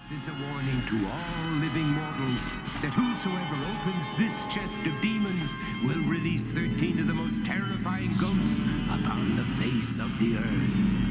This is a warning to all living mortals that whosoever opens this chest of demons will release 13 of the most terrifying ghosts upon the face of the earth.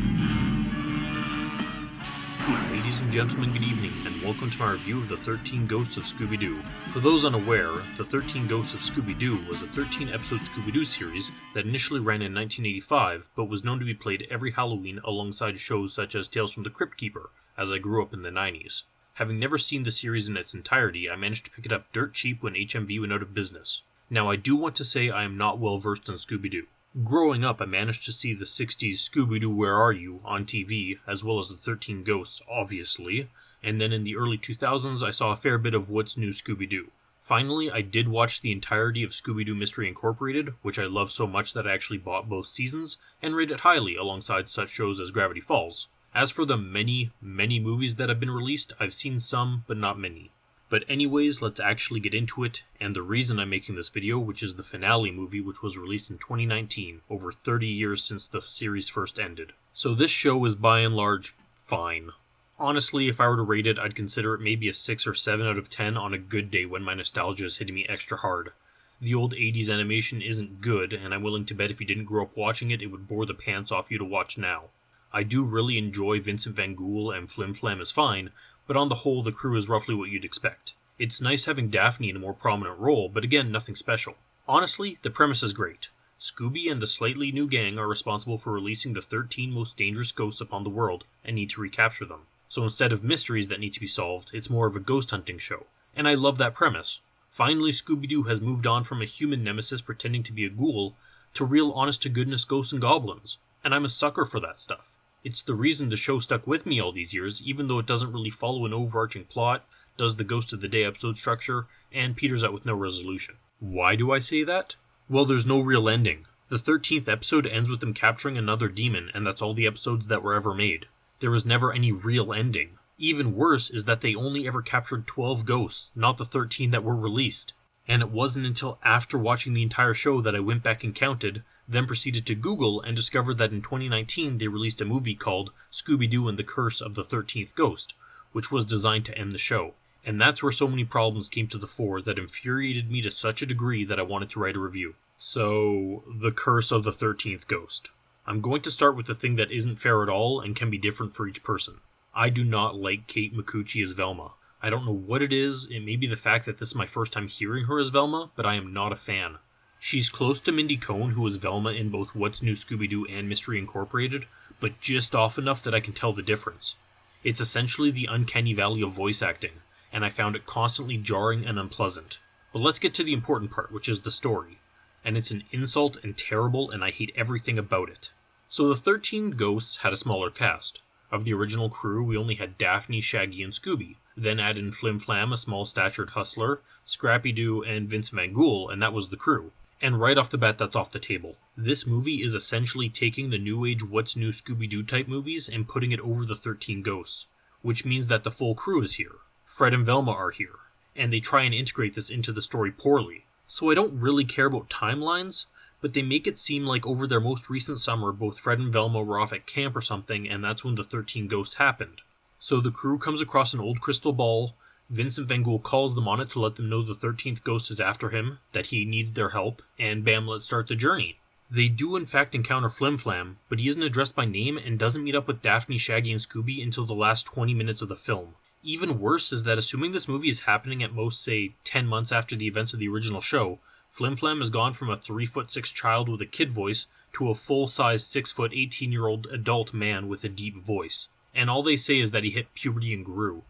Ladies and gentlemen, good evening, and welcome to my review of the 13 Ghosts of Scooby-Doo. For those unaware, the 13 Ghosts of Scooby-Doo was a 13-episode Scooby-Doo series that initially ran in 1985, but was known to be played every Halloween alongside shows such as Tales from the Crypt Keeper, as I grew up in the 90s. Having never seen the series in its entirety, I managed to pick it up dirt cheap when HMV went out of business. Now, I do want to say I am not well versed on Scooby-Doo. Growing up, I managed to see the 60s Scooby-Doo Where Are You on TV, as well as the 13 Ghosts, obviously, and then in the early 2000s I saw a fair bit of What's New Scooby-Doo. Finally, I did watch the entirety of Scooby-Doo Mystery Incorporated, which I love so much that I actually bought both seasons, and rate it highly alongside such shows as Gravity Falls. As for the many movies that have been released, I've seen some, but not many. But anyways, let's actually get into it, and the reason I'm making this video, which is the finale movie, which was released in 2019, over 30 years since the series first ended. So this show is by and large fine. Honestly, if I were to rate it, I'd consider it maybe a 6 or 7 out of 10 on a good day when my nostalgia is hitting me extra hard. The old 80s animation isn't good, and I'm willing to bet if you didn't grow up watching it, it would bore the pants off you to watch now. I do really enjoy Vincent Van Ghoul, and Flim Flam is fine, but on the whole the crew is roughly what you'd expect. It's nice having Daphne in a more prominent role, but again, nothing special. Honestly, the premise is great. Scooby and the slightly new gang are responsible for releasing the 13 most dangerous ghosts upon the world, and need to recapture them. So instead of mysteries that need to be solved, it's more of a ghost hunting show. And I love that premise. Finally, Scooby-Doo has moved on from a human nemesis pretending to be a ghoul, to real honest-to-goodness ghosts and goblins. And I'm a sucker for that stuff. It's the reason the show stuck with me all these years, even though it doesn't really follow an overarching plot, does the Ghost of the Day episode structure, and peters out with no resolution. Why do I say that? Well, there's no real ending. The 13th episode ends with them capturing another demon, and that's all the episodes that were ever made. There was never any real ending. Even worse is that they only ever captured 12 ghosts, not the 13 that were released. And it wasn't until after watching the entire show that I went back and counted, then proceeded to Google and discovered that in 2019 they released a movie called Scooby-Doo and the Curse of the 13th Ghost, which was designed to end the show. And that's where so many problems came to the fore that infuriated me to such a degree that I wanted to write a review. So, the Curse of the 13th Ghost. I'm going to start with the thing that isn't fair at all and can be different for each person. I do not like Kate Micucci as Velma. I don't know what it is, it may be the fact that this is my first time hearing her as Velma, but I am not a fan. She's close to Mindy Cohn, who was Velma in both What's New Scooby-Doo and Mystery Incorporated, but just off enough that I can tell the difference. It's essentially the uncanny valley of voice acting, and I found it constantly jarring and unpleasant. But let's get to the important part, which is the story. And it's an insult and terrible, and I hate everything about it. So the 13 Ghosts had a smaller cast. Of the original crew, we only had Daphne, Shaggy, and Scooby. Then add in Flim Flam, a small-statured hustler, Scrappy-Doo, and Vince Van Ghoul, and that was the crew. And right off the bat, that's off the table. This movie is essentially taking the new age What's New Scooby-Doo type movies and putting it over the 13 Ghosts, which means that the full crew is here. Fred and Velma are here, and they try and integrate this into the story poorly. So I don't really care about timelines, but they make it seem like over their most recent summer, both Fred and Velma were off at camp or something, and that's when the 13 Ghosts happened. So the crew comes across an old crystal ball. Vincent Van Ghoul calls them on it to let them know the 13th Ghost is after him, that he needs their help, and bam, let's start the journey. They do in fact encounter Flim Flam, but he isn't addressed by name and doesn't meet up with Daphne, Shaggy, and Scooby until the last 20 minutes of the film. Even worse is that assuming this movie is happening at most, say, 10 months after the events of the original show, Flim Flam has gone from a 3'6" child with a kid voice to a full-size 6', 18-year-old adult man with a deep voice. And all they say is that he hit puberty and grew.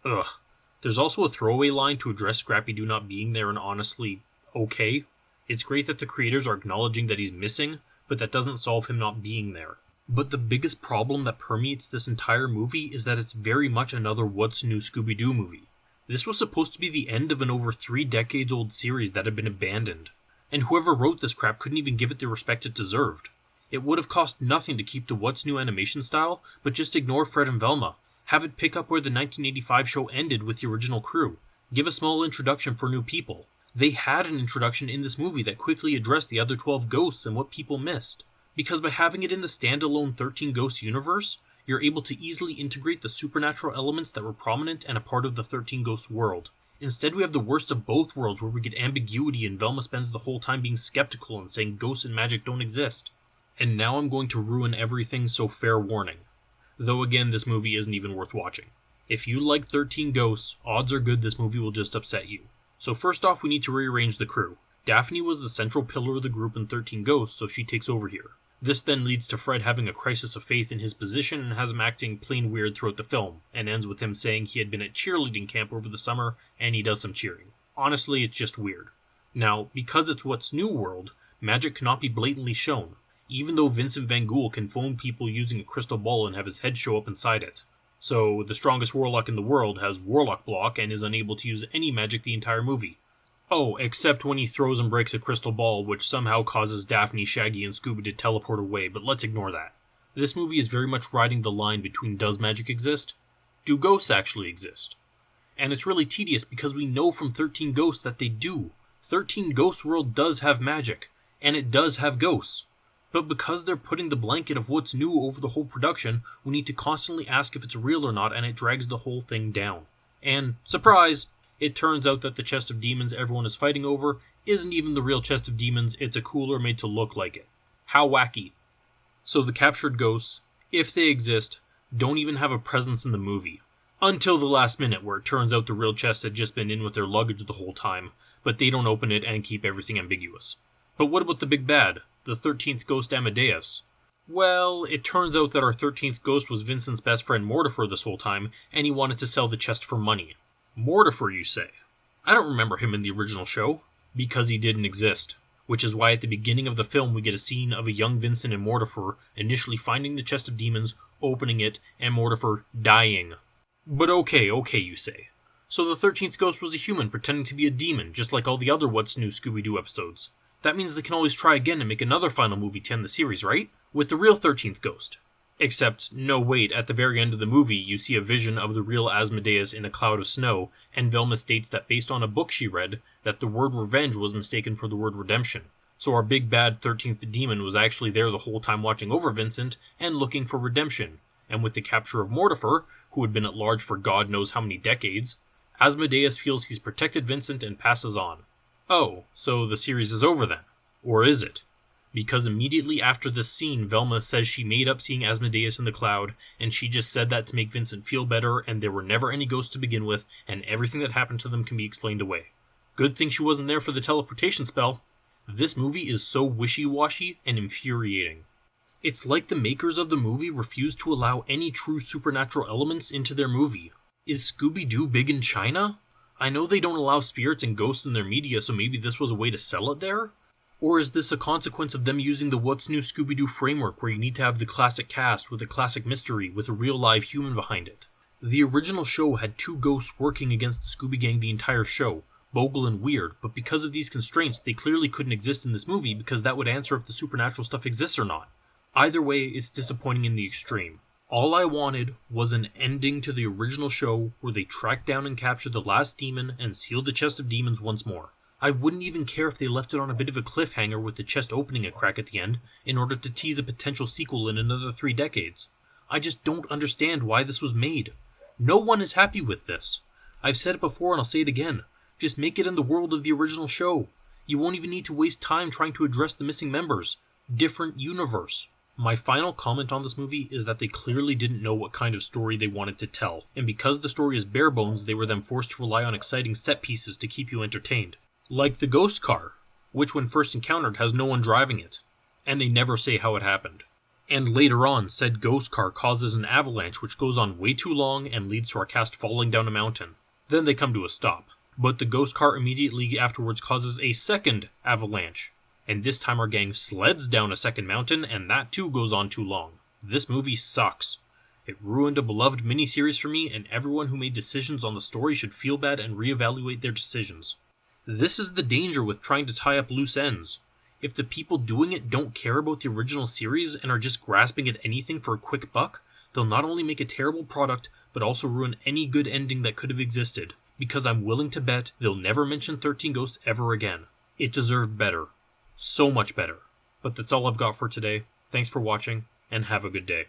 Ugh. There's also a throwaway line to address Scrappy-Doo not being there, and honestly, okay. It's great that the creators are acknowledging that he's missing, but that doesn't solve him not being there. But the biggest problem that permeates this entire movie is that it's very much another What's New Scooby-Doo movie. This was supposed to be the end of an over 3 decades old series that had been abandoned. And whoever wrote this crap couldn't even give it the respect it deserved. It would have cost nothing to keep the What's New animation style, but just ignore Fred and Velma. Have it pick up where the 1985 show ended with the original crew. Give a small introduction for new people. They had an introduction in this movie that quickly addressed the other 12 ghosts and what people missed. Because by having it in the standalone 13 Ghosts universe, you're able to easily integrate the supernatural elements that were prominent and a part of the 13 Ghosts world. Instead, we have the worst of both worlds where we get ambiguity and Velma spends the whole time being skeptical and saying ghosts and magic don't exist. And now I'm going to ruin everything, so fair warning. Though again, this movie isn't even worth watching. If you like 13 Ghosts, odds are good this movie will just upset you. So first off, we need to rearrange the crew. Daphne was the central pillar of the group in 13 Ghosts, so she takes over here. This then leads to Fred having a crisis of faith in his position and has him acting plain weird throughout the film, and ends with him saying he had been at cheerleading camp over the summer and he does some cheering. Honestly, it's just weird. Now, because it's What's New World, magic cannot be blatantly shown, even though Vincent Van Gogh can phone people using a crystal ball and have his head show up inside it. So, the strongest warlock in the world has warlock block and is unable to use any magic the entire movie. Oh, except when he throws and breaks a crystal ball, which somehow causes Daphne, Shaggy, and Scooby to teleport away, but let's ignore that. This movie is very much riding the line between does magic exist? Do ghosts actually exist? And it's really tedious because we know from 13 Ghosts that they do. 13 Ghosts World does have magic, and it does have ghosts. But because they're putting the blanket of what's new over the whole production, we need to constantly ask if it's real or not, and it drags the whole thing down. And, surprise! It turns out that the chest of demons everyone is fighting over isn't even the real chest of demons, it's a cooler made to look like it. How wacky. So the captured ghosts, if they exist, don't even have a presence in the movie. Until the last minute where it turns out the real chest had just been in with their luggage the whole time, but they don't open it and keep everything ambiguous. But what about the big bad, the 13th ghost Amadeus? Well, it turns out that our 13th ghost was Vincent's best friend Mortifer this whole time, and he wanted to sell the chest for money. Mortifer, you say? I don't remember him in the original show, because he didn't exist, which is why at the beginning of the film we get a scene of a young Vincent and Mortifer initially finding the chest of demons, opening it, and Mortifer dying. But okay, you say. So the 13th ghost was a human pretending to be a demon, just like all the other What's New Scooby-Doo episodes. That means they can always try again and make another final movie to end the series, right? With the real 13th ghost. Except, no wait, at the very end of the movie, you see a vision of the real Asmodeus in a cloud of snow, and Velma states that based on a book she read, that the word revenge was mistaken for the word redemption. So our big bad 13th demon was actually there the whole time watching over Vincent, and looking for redemption. And with the capture of Mortifer, who had been at large for God knows how many decades, Asmodeus feels he's protected Vincent and passes on. Oh, so the series is over then. Or is it? Because immediately after this scene, Velma says she made up seeing Asmodeus in the cloud, and she just said that to make Vincent feel better, and there were never any ghosts to begin with, and everything that happened to them can be explained away. Good thing she wasn't there for the teleportation spell. This movie is so wishy-washy and infuriating. It's like the makers of the movie refuse to allow any true supernatural elements into their movie. Is Scooby-Doo big in China? I know they don't allow spirits and ghosts in their media, so maybe this was a way to sell it there? Or is this a consequence of them using the What's New Scooby-Doo framework where you need to have the classic cast with a classic mystery with a real live human behind it? The original show had two ghosts working against the Scooby Gang the entire show, Bogle and Weird, but because of these constraints they clearly couldn't exist in this movie because that would answer if the supernatural stuff exists or not. Either way, it's disappointing in the extreme. All I wanted was an ending to the original show where they tracked down and captured the last demon and sealed the chest of demons once more. I wouldn't even care if they left it on a bit of a cliffhanger with the chest opening a crack at the end in order to tease a potential sequel in another 3 decades. I just don't understand why this was made. No one is happy with this. I've said it before and I'll say it again. Just make it in the world of the original show. You won't even need to waste time trying to address the missing members. Different universe. My final comment on this movie is that they clearly didn't know what kind of story they wanted to tell, and because the story is bare bones, they were then forced to rely on exciting set pieces to keep you entertained. Like the ghost car, which when first encountered has no one driving it, and they never say how it happened. And later on, said ghost car causes an avalanche which goes on way too long and leads to our cast falling down a mountain. Then they come to a stop. But the ghost car immediately afterwards causes a second avalanche. And this time our gang sleds down a second mountain, and that too goes on too long. This movie sucks. It ruined a beloved miniseries for me, and everyone who made decisions on the story should feel bad and reevaluate their decisions. This is the danger with trying to tie up loose ends. If the people doing it don't care about the original series and are just grasping at anything for a quick buck, they'll not only make a terrible product, but also ruin any good ending that could have existed. Because I'm willing to bet they'll never mention 13 Ghosts ever again. It deserved better. So much better. But that's all I've got for today. Thanks for watching, and have a good day.